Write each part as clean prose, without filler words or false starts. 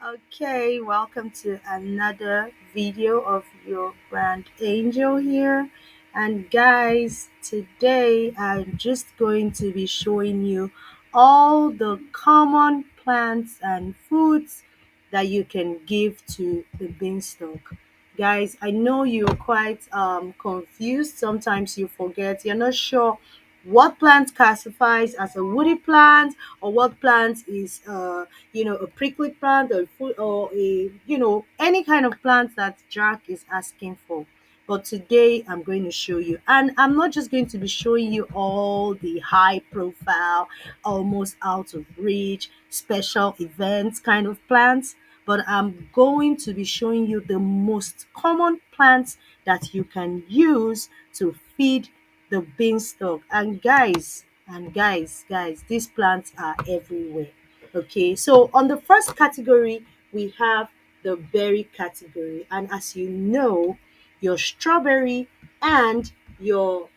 Okay, welcome to another video of your brand Angel here. And guys, today I'm just going to be showing you all the common plants and foods that you can give to the beanstalk. Guys, I know you're quite confused. Sometimes you forget, you're not sure what plant classifies as a woody plant or what plant is a prickly plant or food or a any kind of plant that Jack is asking for. But today I'm going to show you, and I'm not just going to be showing you all the high profile, almost out of reach, special events kind of plants, but I'm going to be showing you the most common plants that you can use to feed the beanstalk. And guys, these plants are everywhere. Okay, so on the first category, we have the berry category. And as you know, your strawberry and your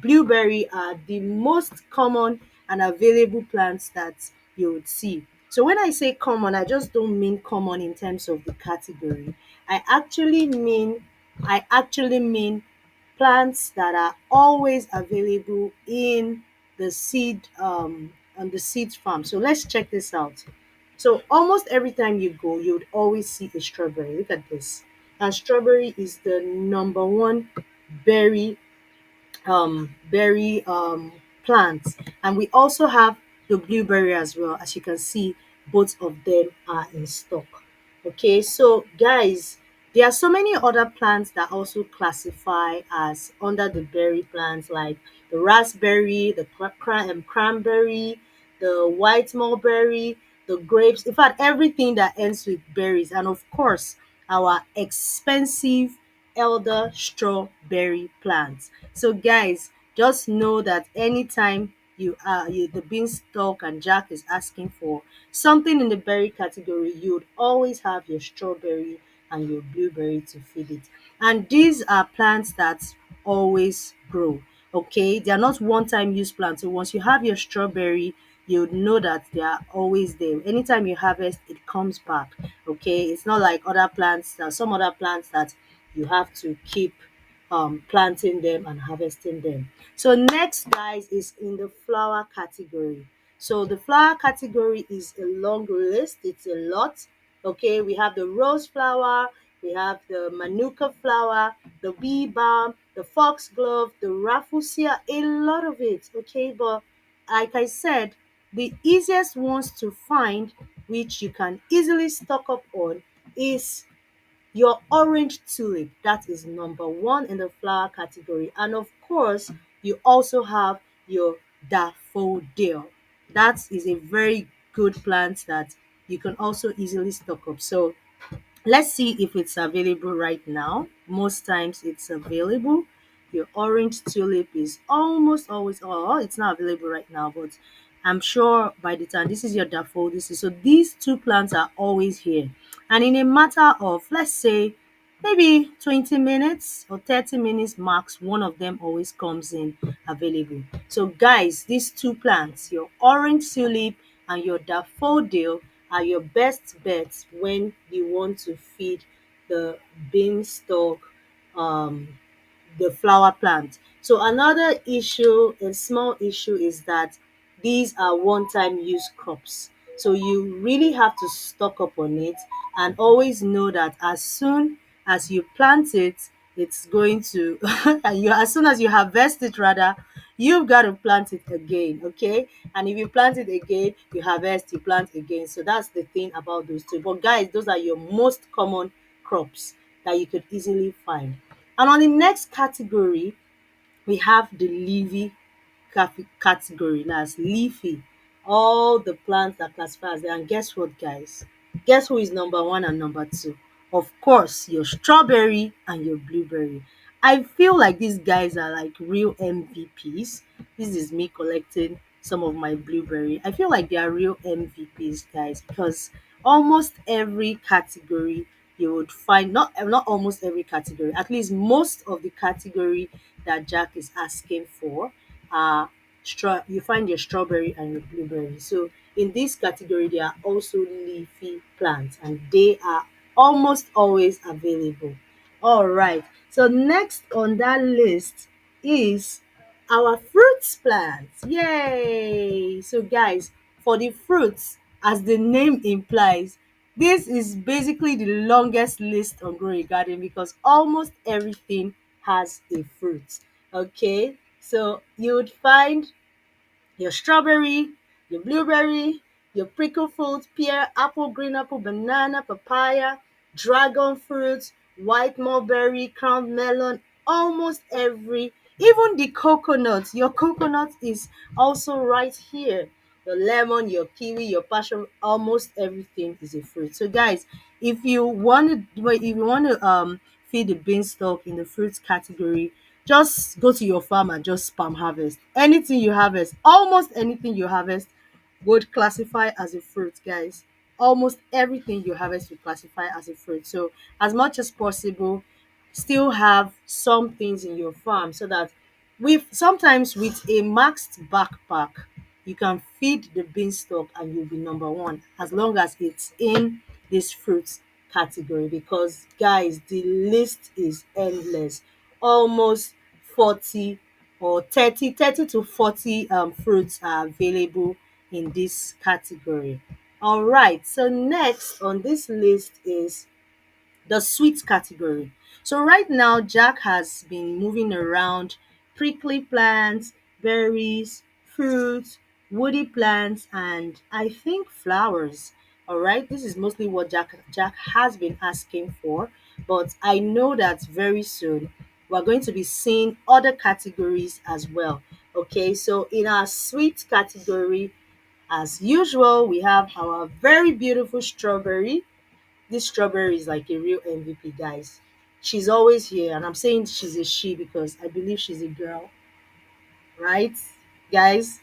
blueberry are the most common and available plants that you would see. So when I say common, I just don't mean common in terms of the category. I actually mean I actually mean plants that are always available in the seed on the seed farm. So let's check this out. So almost every time you go, you would always see a strawberry. Look at this. And strawberry is the number one berry plants. And we also have the blueberry as well. As you can see, both of them are in stock. Okay, so guys, there are so many other plants that also classify as under the berry plants, like the raspberry, the cranberry, the white mulberry, the grapes. In fact, everything that ends with berries, and of course, our expensive elder strawberry plants. So guys, just know that anytime the beanstalk and Jack is asking for something in the berry category, you would always have your strawberry and your blueberry to feed it. And these are plants that always grow. Okay, they are not one-time use plants. So once you have your strawberry, you would know that they are always there. Anytime you harvest, it comes back. Okay, it's not like other plants. There are some other plants that you have to keep planting them and harvesting them. So next, guys, is in the flower category. So the flower category is a long list. It's a lot. Okay, we have the rose flower, we have the manuka flower, the bee balm, the foxglove, the rafflesia, a lot of it. Okay, but like I said, the easiest ones to find, which you can easily stock up on, is your orange tulip. That is number one in the flower category. And of course, you also have your daffodil. That is a very good plant that you can also easily stock up. So let's see if it's available right now. Most times it's available. Your orange tulip is almost always, oh, it's not available right now, but I'm sure by the time this is your daffodil, so these two plants are always here. And in a matter of, let's say, maybe 20 minutes or 30 minutes max, one of them always comes in available. So guys, these two plants, your orange tulip and your daffodil, are your best bets when you want to feed the beanstalk, um, the flower plant. So another issue, a small issue, is that these are one-time use crops. So you really have to stock up on it and always know that as soon as you plant it, it's going to and you as soon as you harvest it rather, you've got to plant it again. Okay, and if you plant it again, you harvest, you plant again. So that's the thing about those two. But guys, those are your most common crops that you could easily find. And on the next category, we have the leafy category. That's leafy. All the plants that classify as there. And guess what, guys? Guess who is number one and number two? Of course, your strawberry and your blueberry. I feel like these guys are like real MVPs. This is me collecting some of my blueberry. I feel like they are real MVPs, guys, because almost every category you would find, not almost every category, at least most of the category that Jack is asking for, you find your strawberry and your blueberry. So in this category, there are also leafy plants, and they are almost always available. All right. So next on that list is our fruits plants. Yay! So guys, for the fruits, as the name implies, this is basically the longest list on Grow a Garden because almost everything has a fruit. Okay, so you would find your strawberry, your blueberry, your prickle fruit, pear, apple, green apple, banana, papaya, dragon fruit, white mulberry, crown melon, almost every, even the coconut. Your coconut is also right here. Your lemon, your kiwi, your passion, almost everything is a fruit. So guys, if you want to feed the beanstalk in the fruits category, just go to your farm and just spam harvest. Anything you harvest, almost anything you harvest would classify as a fruit, guys. Almost everything you harvest will classify as a fruit. So as much as possible, still have some things in your farm so that with sometimes with a maxed backpack, you can feed the beanstalk and you'll be number one as long as it's in this fruits category, because guys, the list is endless. Almost 40 or 30 to 40 fruits are available in this category. All right, so next on this list is the sweet category. So right now, Jack has been moving around prickly plants, berries, fruits, woody plants, and I think flowers. All right, this is mostly what Jack has been asking for, but I know that very soon we're going to be seeing other categories as well. Okay, so in our sweet category, as usual, we have our very beautiful strawberry. This strawberry is like a real MVP, guys. She's always here, and I'm saying she's a she because I believe she's a girl, right, guys?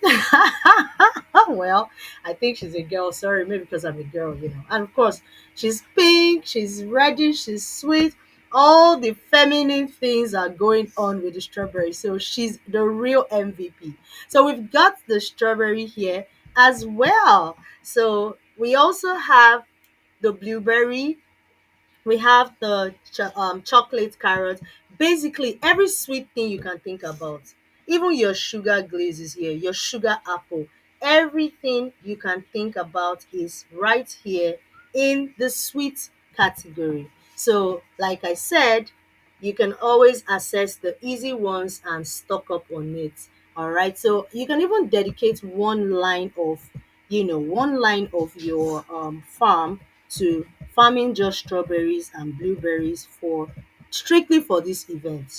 Well, I think she's a girl. Sorry, maybe because I'm a girl. And of course, she's pink, she's reddish, she's sweet. All the feminine things are going on with the strawberry. So she's the real MVP. So we've got the strawberry here as well. So we also have the blueberry, we have the chocolate carrot, basically every sweet thing you can think about. Even your sugar glaze is here, your sugar apple, everything you can think about is right here in the sweet category. So like I said, you can always access the easy ones and stock up on it. All right, so you can even dedicate one line of your farm to farming just strawberries and blueberries for strictly for this event,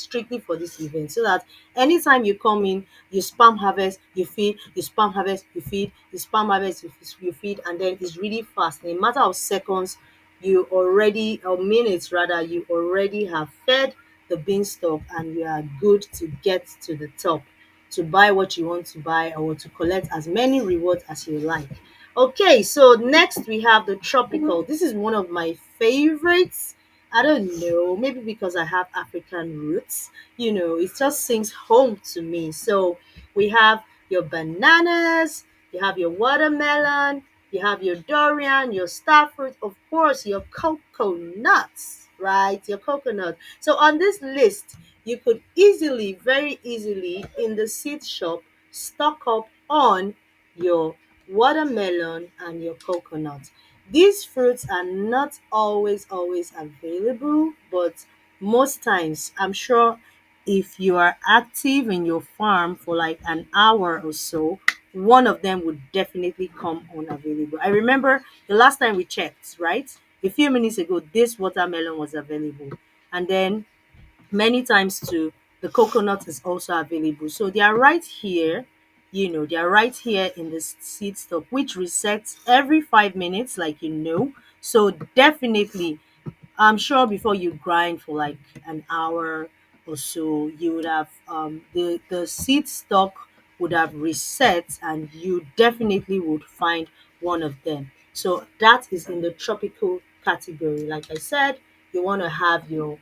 so that anytime you come in, you spam harvest, you feed, you spam harvest, you feed, you spam harvest, you feed, and then it's really fast. In a matter of seconds, you already, or minutes rather, you already have fed the beanstalk and you are good to get to the top to buy what you want to buy or to collect as many rewards as you like. Okay, so next we have the tropical. This is one of my favorites. I don't know, maybe because I have African roots, it just sings home to me. So we have your bananas, you have your watermelon, you have your durian, your starfruit, of course, your coconuts, right? Your coconut. So on this list, you could easily, very easily, in the seed shop, stock up on your watermelon and your coconut. These fruits are not always available, but most times, I'm sure if you are active in your farm for like an hour or so, one of them would definitely come unavailable. I remember the last time we checked, right? A few minutes ago, this watermelon was available. And then many times too, the coconut is also available. So they are right here, they are right here in the seed stock, which resets every 5 minutes, like So definitely, I'm sure before you grind for like an hour or so, you would have the seed stock would have reset, and you definitely would find one of them. So that is in the tropical category. Like I said, you want to have your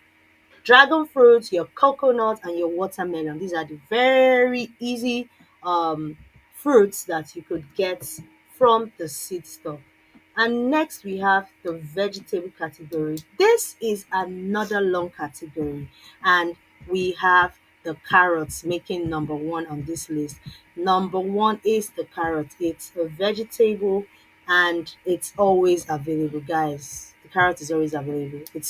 dragon fruit, your coconut, and your watermelon. These are the very easy fruits that you could get from the seed stock. And next we have the vegetable category. This is another long category, and we have the carrots making number one on this list. Number one is the carrot. It's a vegetable and it's always available, guys. The carrot is always available. It's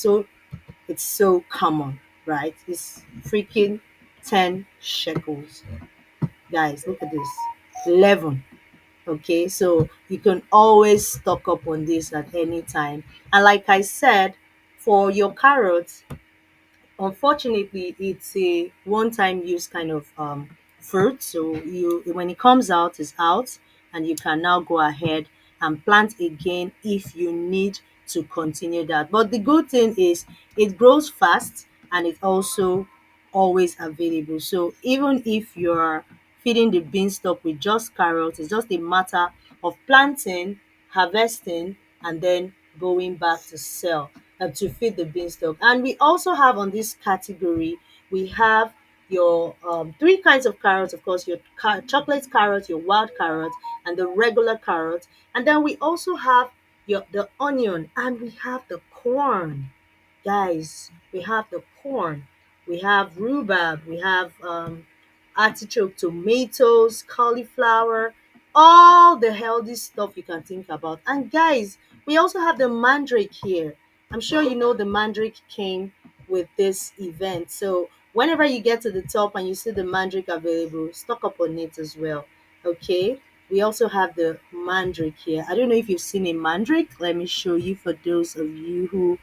so common, right? It's freaking 10 shekels. Guys, look at this. 11. Okay, so you can always stock up on this at any time. And like I said, for your carrots, unfortunately, it's a one-time use kind of fruit. So you when it comes out, it's out, and you can now go ahead and plant again if you need to continue that. But the good thing is it grows fast and it's also always available. So even if you're feeding the beanstalk with just carrots, it's just a matter of planting, harvesting, and then going back to sell to feed the beanstalk. And we also have on this category, we have your three kinds of carrots, of course, your chocolate carrot, your wild carrot, and the regular carrot. And then we also have the onion, and we have the corn. Guys, we have the corn, we have rhubarb, we have artichoke, tomatoes, cauliflower, all the healthy stuff you can think about. And guys, we also have the mandrake here. I'm sure you know the mandrake came with this event. So whenever you get to the top and you see the mandrake available, stock up on it as well. Okay. We also have the mandrake here. I don't know if you've seen a mandrake. Let me show you for those of you who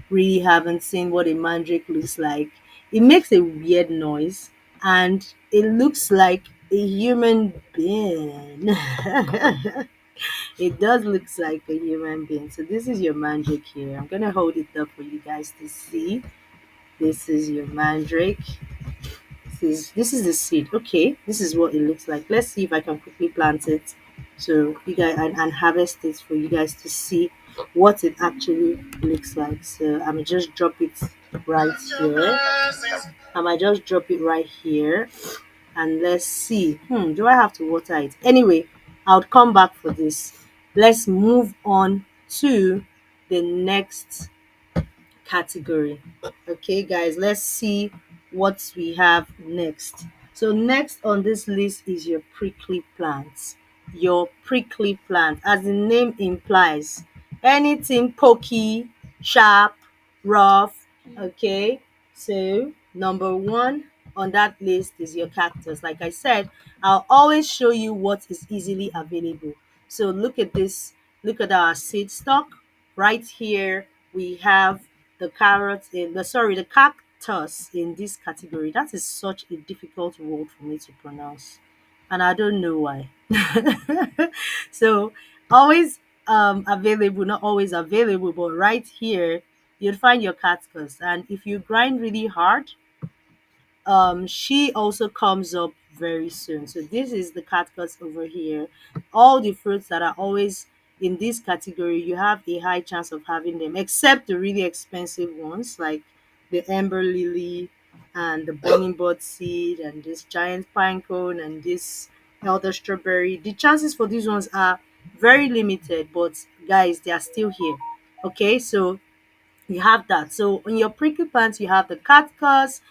really haven't seen what a mandrake looks like. It makes a weird noise and it looks like a human being. It does look like a human being. So this is your mandrake here. I'm gonna hold it up for you guys to see. This is your mandrake. This is the seed. Okay, this is what it looks like. Let's see if I can quickly plant it so you guys and harvest it for you guys to see what it actually looks like. So I might just drop it right here. I might just drop it right here and let's see. Do I have to water it? Anyway, I'll come back for this. Let's move on to the next category. Okay, guys, let's see what we have next. So, next on this list is your prickly plants. Your prickly plant, as the name implies, anything pokey, sharp, rough. Okay, so number one on that list is your cactus. Like I said, I'll always show you what is easily available. So, look at this, look at our seed stock right here. We have the carrot in the cactus in this category. That is such a difficult word for me to pronounce, and I don't know why. So always available, not always available, but right here you'll find your cactus, and if you grind really hard, she also comes up very soon. So this is the cactus over here. All the fruits that are always in this category, you have a high chance of having them, except the really expensive ones like the amber lily and the burning bud seed and this giant pine cone and this elder strawberry. The chances for these ones are very limited, but guys, they are still here. Okay, so you have that. So on your prickly plants, you have the cactus,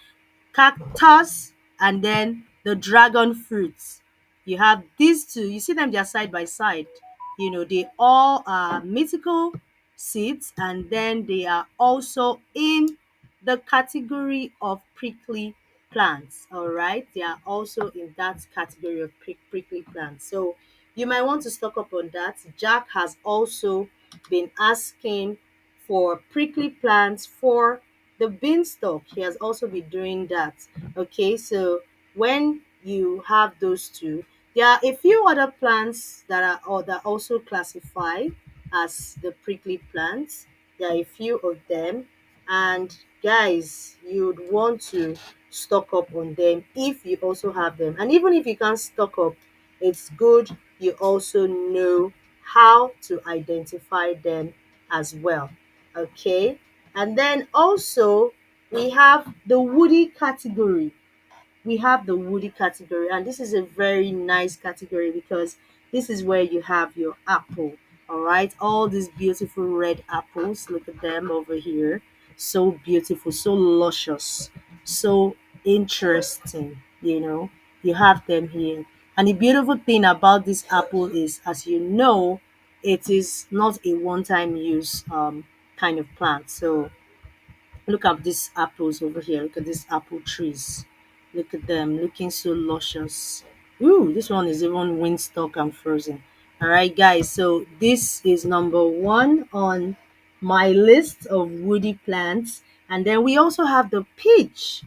and then the dragon fruits. You have these two. You see them, they are side by side. They all are mythical seeds, and then they are also in the category of prickly plants. All right, they are also in that category of prickly plants. So you might want to stock up on that. Jack has also been asking for prickly plants for the beanstalk. He has also been doing that. Okay, so when you have those two, there are a few other plants that also classify as the prickly plants. There are a few of them, and guys, you'd want to stock up on them if you also have them. And even if you can't stock up, it's good you also know how to identify them as well. Okay, and then also we have the woody category. We have the woody category, and this is a very nice category because this is where you have your apple. All right, all these beautiful red apples. Look at them over here. So beautiful, so luscious, so interesting. You have them here. And the beautiful thing about this apple is, as you know, it is not a one-time use kind of plant. So look at these apples over here. Look at these apple trees. Look at them looking so luscious. Ooh, this one is even windstuck and frozen. All right, guys. So this is number one on my list of woody plants. And then we also have the peach.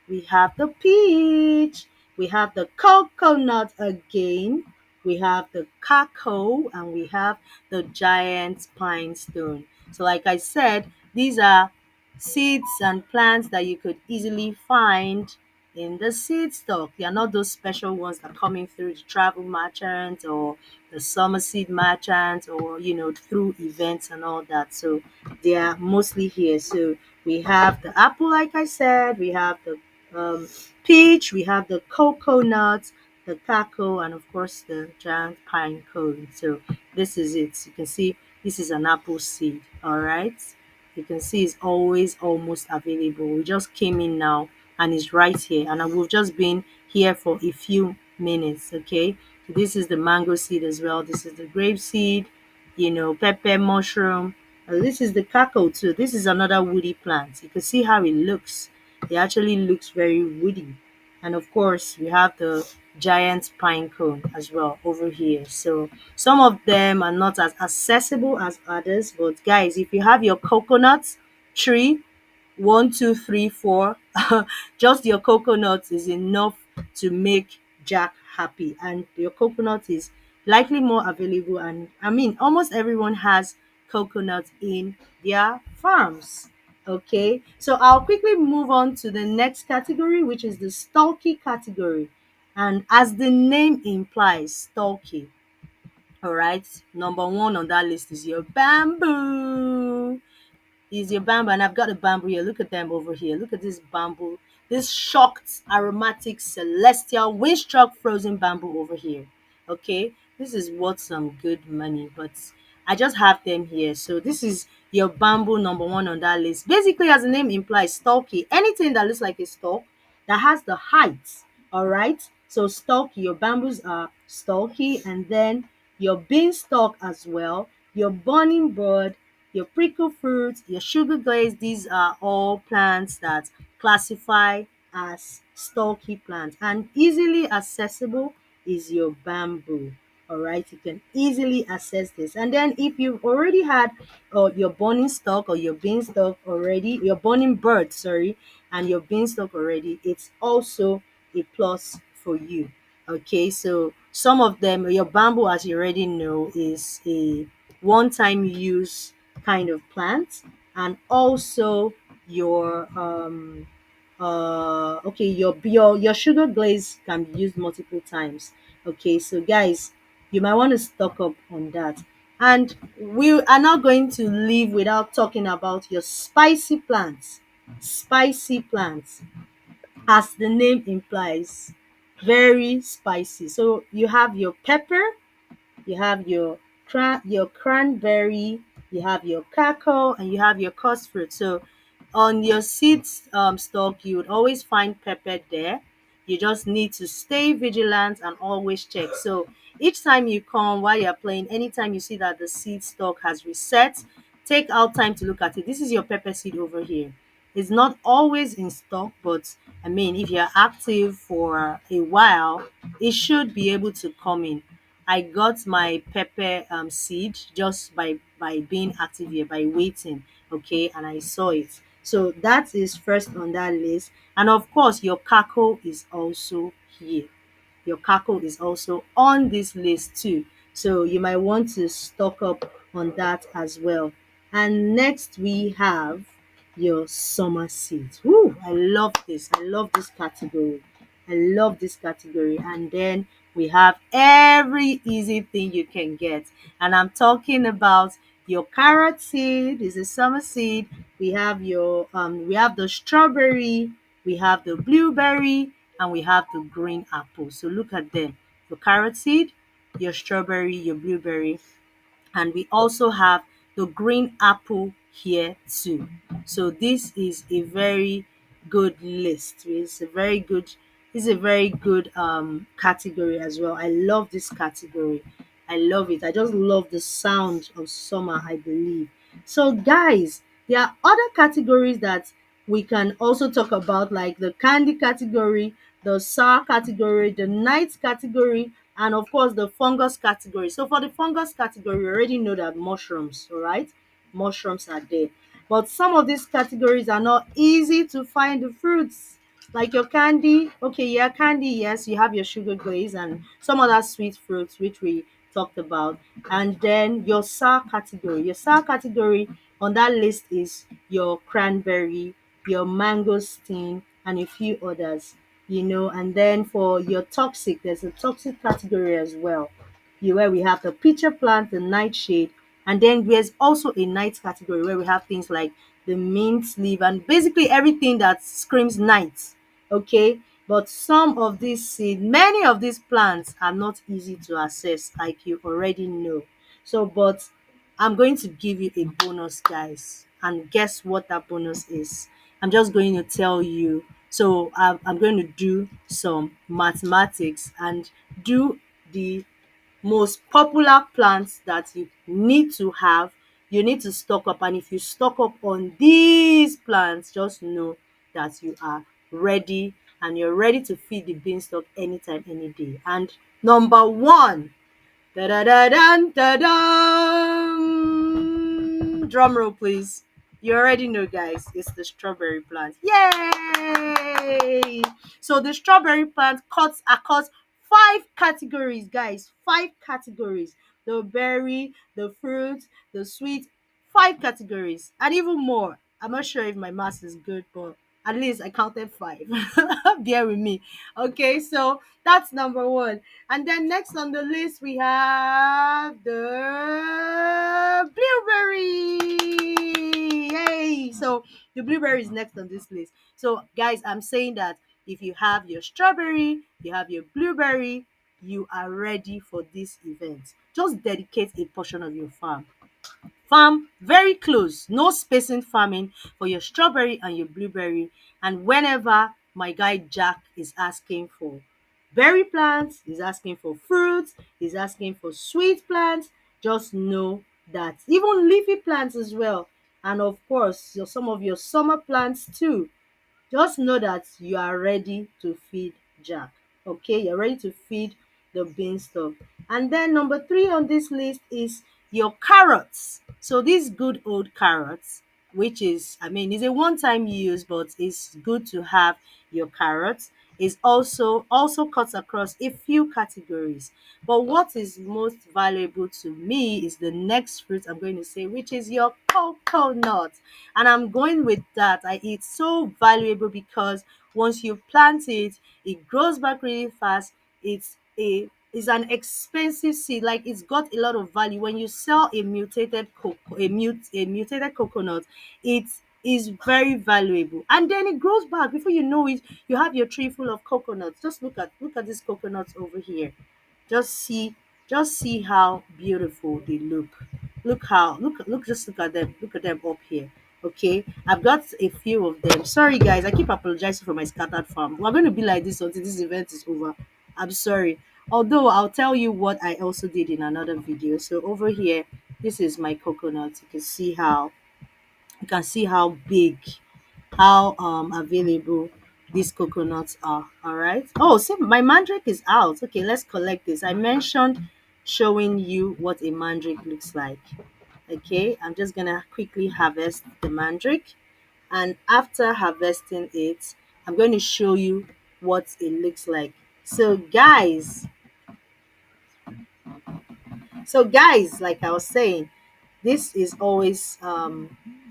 We have the peach. We have the coconut again. We have the cacao and we have the giant pine stone. So, like I said, these are seeds and plants that you could easily find in the seed stock. They are not those special ones that are coming through the travel merchant or the summer seed merchant or through events and all that. So they are mostly here. So we have the apple, like I said, we have the um, peach, we have the coconut, the cacao, and of course the giant pine cone. So this is it. You can see this is an apple seed. All right. You can see it's always almost available. We just came in now and it's right here. And we've just been here for a few minutes. Okay. So this is the mango seed as well. This is the grape seed, pepper, mushroom. This is the cacao too. This is another woody plant. You can see how it looks. It actually looks very woody. And of course, we have the giant pine cone as well over here. So some of them are not as accessible as others, but guys, if you have your coconut tree, one, two, three, four, just your coconut is enough to make Jack happy. And your coconut is likely more available. And I mean, almost everyone has coconut in their farms. Okay, so I'll quickly move on to the next category, which is the stalky category. And as the name implies, stalky. All right, number one on that list is your bamboo. Is your bamboo, and I've got a bamboo here. Look at them over here. Look at this bamboo, this shocked, aromatic, celestial, windstruck, frozen bamboo over here. Okay, this is worth some good money, but I just have them here. So this is your bamboo number one on that list. Basically, as the name implies, stalky. Anything that looks like a stalk that has the height. All right. So stalky, your bamboos are stalky, and then your beanstalk as well, your burning bird, your prickle fruit, your sugar glaze. These are all plants that classify as stalky plants, and easily accessible is your bamboo. All right, you can easily access this. And then if you've already had your burning stalk or your beanstalk already, your burning bird, sorry, and your beanstalk already, it's also a plus for you. Okay, so some of them, your bamboo, as you already know, is a one-time use kind of plant, and also your okay, your sugar glaze can be used multiple times. Okay, so guys, you might want to stock up on that. And we are not going to leave without talking about your spicy plants. Spicy plants, as the name implies, very spicy. So you have your pepper, you have your cranberry, you have your cacao, and you have your coarse fruit. So on your seeds stock, you would always find pepper there. You just need to stay vigilant and always check. So each time you come while you're playing, anytime you see that the seed stock has reset, take out time to look at it. This is your pepper seed over here. It's not always in stock, but I mean, if you're active for a while, it should be able to come in. I got my pepper seed just by being active here, by waiting, okay, and I saw it. So that is first on that list. And of course, your cacao is also here. Your cacao is also on this list too. So you might want to stock up on that as well. And next we have your summer seeds. Woo, I love this. I love this category. I love this category. And then we have every easy thing you can get. And I'm talking about your carrot seed is a summer seed. We have the strawberry, we have the blueberry, and we have the green apple. So look at them. Your carrot seed, your strawberry, your blueberry, and we also have the green apple here too. So this is a very good list. It's a very good category as well. I love this category. I love it. I just love the sound of summer, I believe. So guys, there are other categories that we can also talk about, like the candy category, the sour category, the night category, and of course the fungus category. So for the fungus category, we already know that mushrooms, all right? Mushrooms are there. But some of these categories are not easy to find the fruits. Like your candy, okay, yeah, candy, yes, you have your sugar glaze and some other sweet fruits, which we talked about. And then your sour category. Your sour category on that list is your cranberry, your mangosteen, and a few others, and then for your toxic, there's a toxic category as well, where we have the pitcher plant, the nightshade, and then there's also a night category where we have things like the mint leaf and basically everything that screams night. Okay, but some of these seed, many of these plants are not easy to access, like you already know. So, but I'm going to give you a bonus, guys, and guess what that bonus is? I'm just going to tell you. So I'm going to do some mathematics and do the most popular plants that you need to have, you need to stock up. And if you stock up on these plants, just know that you are ready, and you're ready to feed the beanstalk anytime, any day. And number one, da da da da da da. Drum roll, please. You already know, guys. It's the strawberry plant. Yay! So the strawberry plant cuts across five categories, guys. Five categories: the berry, the fruit, the sweet. Five categories, and even more. I'm not sure if my math is good, but at least I counted five. Bear with me. Okay, so that's number one. And then next on the list, we have the blueberry. Yay! So the blueberry is next on this list. So, guys, I'm saying that if you have your strawberry, you have your blueberry, you are ready for this event. Just dedicate a portion of your farm. Farm very close, no spacing farming for your strawberry and your blueberry. And whenever my guy Jack is asking for berry plants, he's asking for fruits, he's asking for sweet plants, just know that even leafy plants as well. And of course, some of your summer plants too. Just know that you are ready to feed Jack. Okay, you're ready to feed the beanstalk. And then number three on this list is your carrots. So these good old carrots, which is, I mean, it's a one-time use, but it's good to have your carrots. Is also cuts across a few categories. But what is most valuable to me is the next fruit I'm going to say, which is your coconut. And I'm going with that. It's so valuable because once you plant it, it grows back really fast. It's an expensive seed. Like, it's got a lot of value. When you sell a mutated coconut, it is very valuable. And then it grows back. Before you know it, you have your tree full of coconuts. Just look at these coconuts over here. Just see just see how beautiful they look. Look at them. Look at them up here. Okay, I've got a few of them. Sorry guys, I keep apologizing for my scattered farm. We're going to be like this until this event is over. I'm sorry. Although I'll tell you what I also did in another video. So over here, this is my coconut. You can see how big, how available these coconuts are. All right. Oh, see, my mandrake is out. Okay, let's collect this. I mentioned showing you what a mandrake looks like. Okay, I'm just gonna quickly harvest the mandrake, and after harvesting it, I'm going to show you what it looks like. So guys, like I was saying, this is always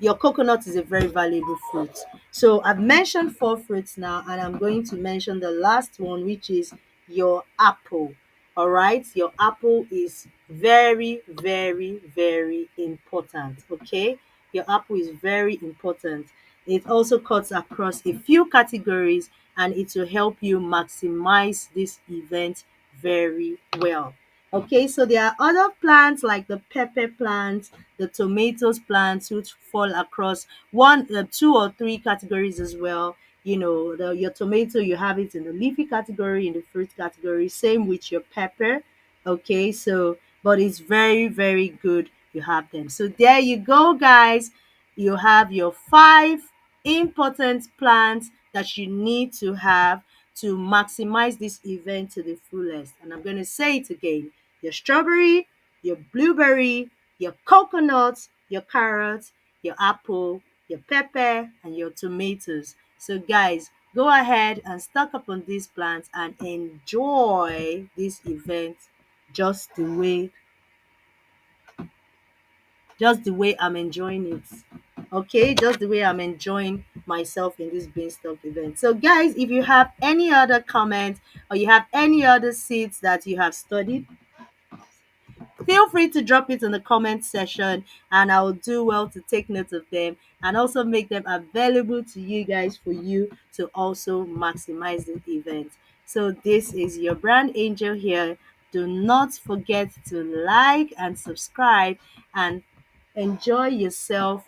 your coconut is a very valuable fruit. So I've mentioned four fruits now, and I'm going to mention the last one, which is your apple. All right, your apple is very, very, very important. Okay, your apple is very important. It also cuts across a few categories, and it will help you maximize this event very well. Okay, so there are other plants like the pepper plants, the tomatoes plants, which fall across one, two or three categories as well. Your tomato, you have it in the leafy category, in the fruit category. Same with your pepper. Okay, so but it's very, very good you have them. So there you go, guys. You have your five important plants that you need to have to maximize this event to the fullest. And I'm going to say it again: your strawberry, your blueberry, your coconut, your carrot, your apple, your pepper, and your tomatoes. So, guys, go ahead and stock up on these plants and enjoy this event just the way just the way I'm enjoying it. Okay, just the way I'm enjoying myself in this Beanstalk event. So, guys, if you have any other comment or you have any other seeds that you have studied, feel free to drop it in the comment section and I will do well to take note of them and also make them available to you guys for you to also maximize the event. So this is your brand angel here. Do not forget to like and subscribe and enjoy yourself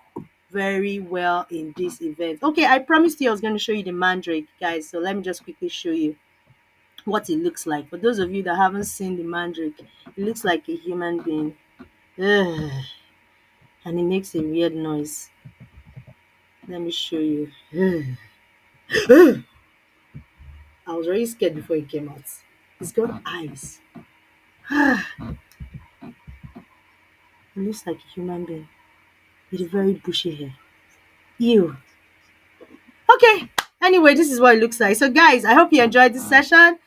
very well in this event. Okay, I promised you I was going to show you the mandrake, guys. So let me just quickly show you what it looks like. For those of you that haven't seen the mandrake, it looks like a human being. Ugh, and it makes a weird noise. Let me show you. I was already scared before it came out. It's got eyes. It looks like a human being with a very bushy hair. Ew. Okay. Anyway, this is what it looks like. So, guys, I hope you enjoyed this session.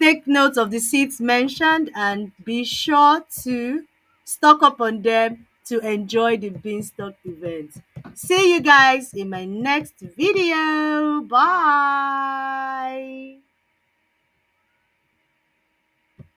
Take note of the seeds mentioned and be sure to stock up on them to enjoy the Beanstalk event. See you guys in my next video. Bye.